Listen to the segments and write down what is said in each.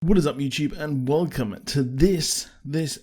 What is up, YouTube, and welcome to this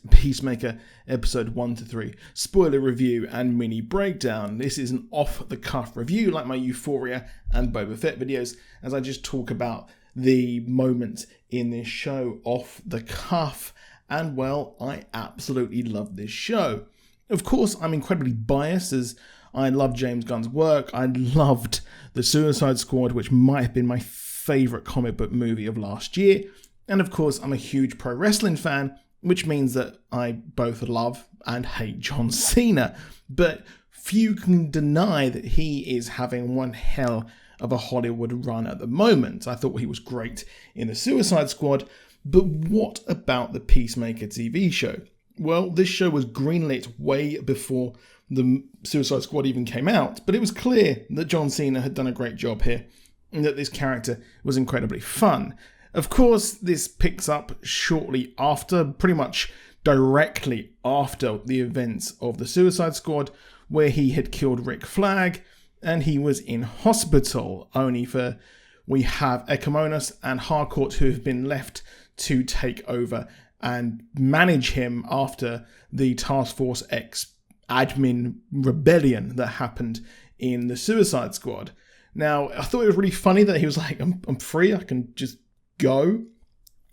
Peacemaker episode 1 to 3 spoiler review and mini breakdown. This is an off-the-cuff review like my Euphoria and Boba Fett videos, as I just talk about the moments in this show off the cuff, and well, I absolutely love this show. Of course, I'm incredibly biased as I love James Gunn's work. I loved The Suicide Squad, which might have been my favourite comic book movie of last year. And of course, I'm a huge pro wrestling fan, which means that I both love and hate John Cena. But few can deny that he is having one hell of a Hollywood run at the moment. I thought he was great in The Suicide Squad, but what about the Peacemaker TV show? Well, this show was greenlit way before the Suicide Squad even came out, but it was clear that John Cena had done a great job here, and that this character was incredibly fun. Of course, this picks up shortly after, pretty much directly after the events of the Suicide Squad, where he had killed Rick Flag and he was in hospital, only for we have Ecomonas and Harcourt who have been left to take over and manage him after the Task Force X admin rebellion that happened in the Suicide Squad. Now, I thought it was really funny that he was like, I'm free, I can just go,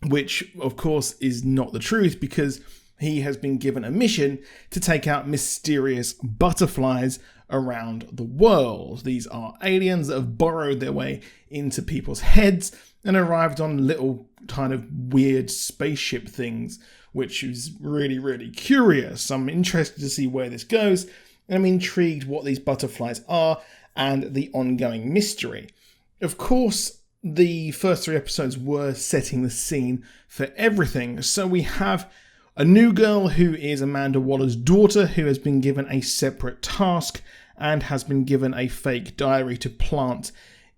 which of course is not the truth, because he has been given a mission to take out mysterious butterflies around the world. These are aliens that have burrowed their way into people's heads and arrived on little kind of weird spaceship things, which is really, really curious. I'm interested to see where this goes, and I'm intrigued what these butterflies are and the ongoing mystery. Of course, the first 3 episodes were setting the scene for everything. So we have a new girl who is Amanda Waller's daughter, who has been given a separate task and has been given a fake diary to plant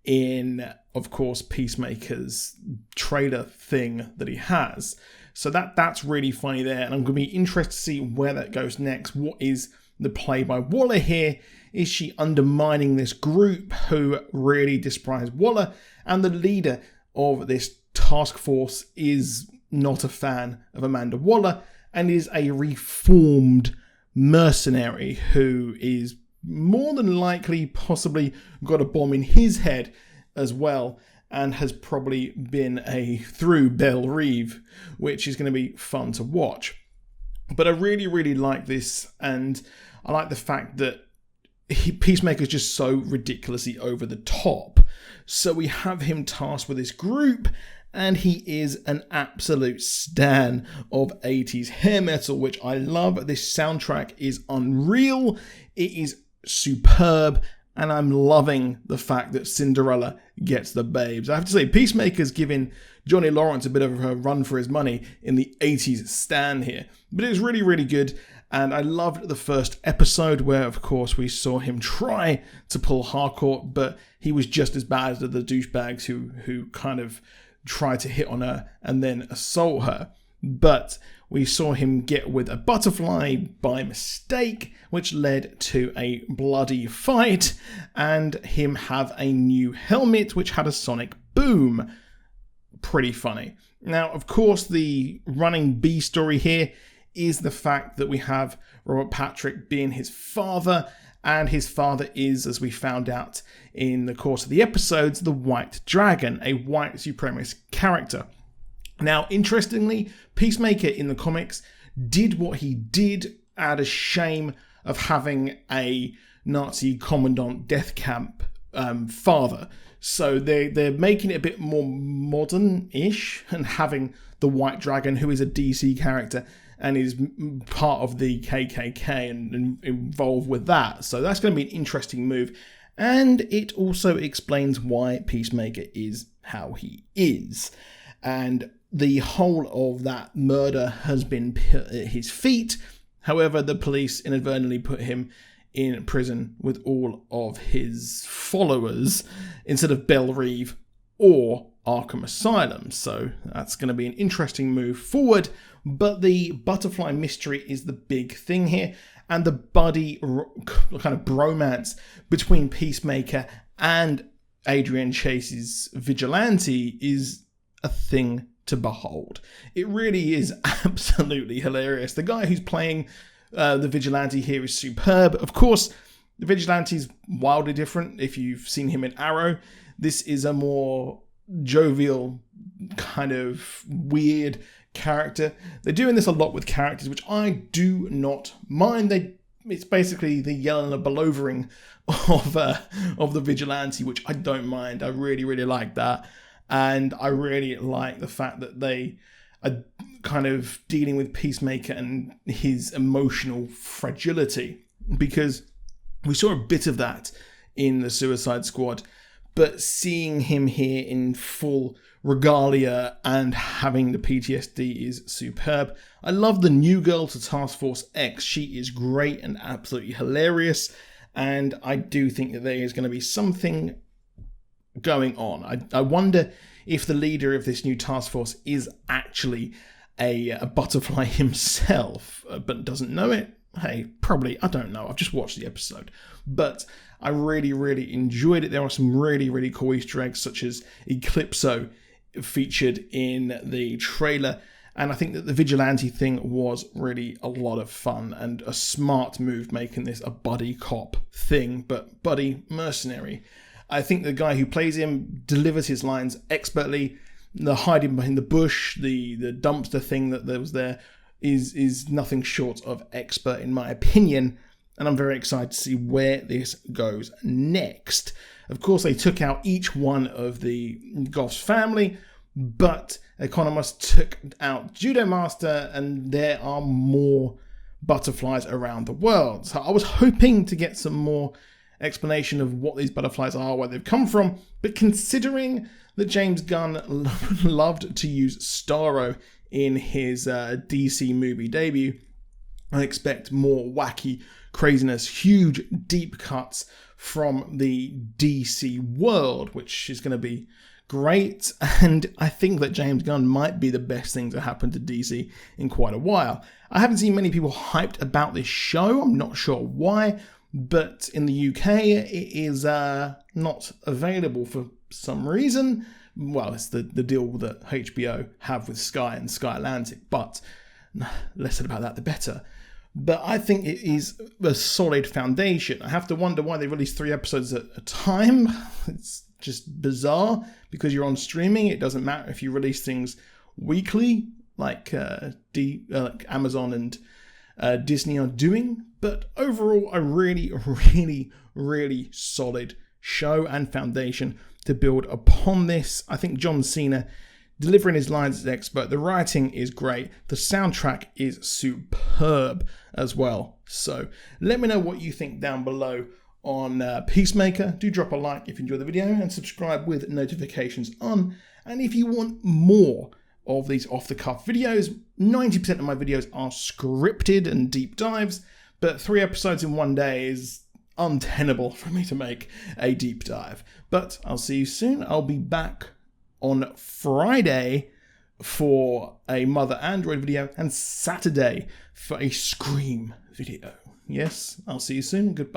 in, of course, Peacemaker's trailer thing that he has. So that's really funny there, and I'm going to be interested to see where that goes next. What is the play by Waller here? Is she undermining this group who really despise Waller? And the leader of this task force is not a fan of Amanda Waller and is a reformed mercenary who is more than likely possibly got a bomb in his head as well, and has probably been through Belle Reve, which is going to be fun to watch. But I really, really like this, and I like the fact that Peacemaker is just so ridiculously over the top. So we have him tasked with this group, and he is an absolute stan of 80s hair metal, which I love. This soundtrack is unreal. It is superb, and I'm loving the fact that Cinderella gets the babes. I have to say, Peacemaker's giving Johnny Lawrence a bit of a run for his money in the 80s stan here. But it was really, really good. And I loved the first episode where, of course, we saw him try to pull Harcourt, but he was just as bad as the douchebags who kind of tried to hit on her and then assault her. But we saw him get with a butterfly by mistake, which led to a bloody fight, and him have a new helmet which had a sonic boom. Pretty funny. Now, of course, the running B story here is the fact that we have Robert Patrick being his father, and his father is, as we found out in the course of the episodes, the White Dragon, a white supremacist character. Now, interestingly, Peacemaker in the comics did what he did out of shame of having a Nazi commandant death camp father. So they're making it a bit more modern-ish and having the White Dragon, who is a DC character and is part of the KKK and involved with that. So that's going to be an interesting move. And it also explains why Peacemaker is how he is. And the whole of that murder has been put at his feet. However, the police inadvertently put him in prison with all of his followers instead of Belle Reve or Arkham Asylum. So that's going to be an interesting move forward. But the butterfly mystery is the big thing here. And the buddy kind of bromance between Peacemaker and Adrian Chase's vigilante is a thing to behold. It really is absolutely hilarious. The guy who's playing the Vigilante here is superb. Of course, the Vigilante's wildly different. If you've seen him in Arrow, this is a more jovial, kind of weird character. They're doing this a lot with characters, which I do not mind. It's basically the Yelena Belovering of the Vigilante, which I don't mind. I really, really like that. And I really like the fact that they are kind of dealing with Peacemaker and his emotional fragility, because we saw a bit of that in the Suicide Squad, but seeing him here in full regalia and having the PTSD is superb. I love the new girl to Task Force X. She is great and absolutely hilarious, and I do think that there is going to be something going on. I wonder if the leader of this new task force is actually a butterfly himself, but doesn't know it. Hey, probably, I don't know. I've just watched the episode, but I really, really enjoyed it. There are some really, really cool Easter eggs, such as Eclipso featured in the trailer. And I think that the Vigilante thing was really a lot of fun and a smart move, making this a buddy cop thing, but buddy mercenary. I think the guy who plays him delivers his lines expertly. The hiding behind the bush, the dumpster thing that there was there is nothing short of expert in my opinion. And I'm very excited to see where this goes next. Of course, they took out each one of the Goff's family, but Economist took out Judo Master, and there are more butterflies around the world. So I was hoping to get some more explanation of what these butterflies are, where they've come from, but considering that James Gunn loved to use Starro in his DC movie debut, I expect more wacky craziness, huge deep cuts from the DC world, which is going to be great. And I think that James Gunn might be the best thing to happen to DC in quite a while. I haven't seen many people hyped about this show. I'm not sure why, but in the UK it is not available for some reason. Well, it's the deal that HBO have with Sky and Sky Atlantic, but less said about that the better. But I think it is a solid foundation. I have to wonder why they release 3 episodes at a time. It's just bizarre, because you're on streaming. It doesn't matter if you release things weekly, like Amazon and Disney are doing. But overall, a really, really, really solid show and foundation to build upon this. I think John Cena delivering his lines as expert. The writing is great. The soundtrack is superb as well. So let me know what you think down below on Peacemaker. Do drop a like if you enjoyed the video and subscribe with notifications on. And if you want more of these off-the-cuff videos, 90% of my videos are scripted and deep dives, but 3 episodes in one day is untenable for me to make a deep dive. But I'll see you soon. I'll be back on Friday for a Mother Android video and Saturday for a Scream video. Yes, I'll see you soon. Goodbye.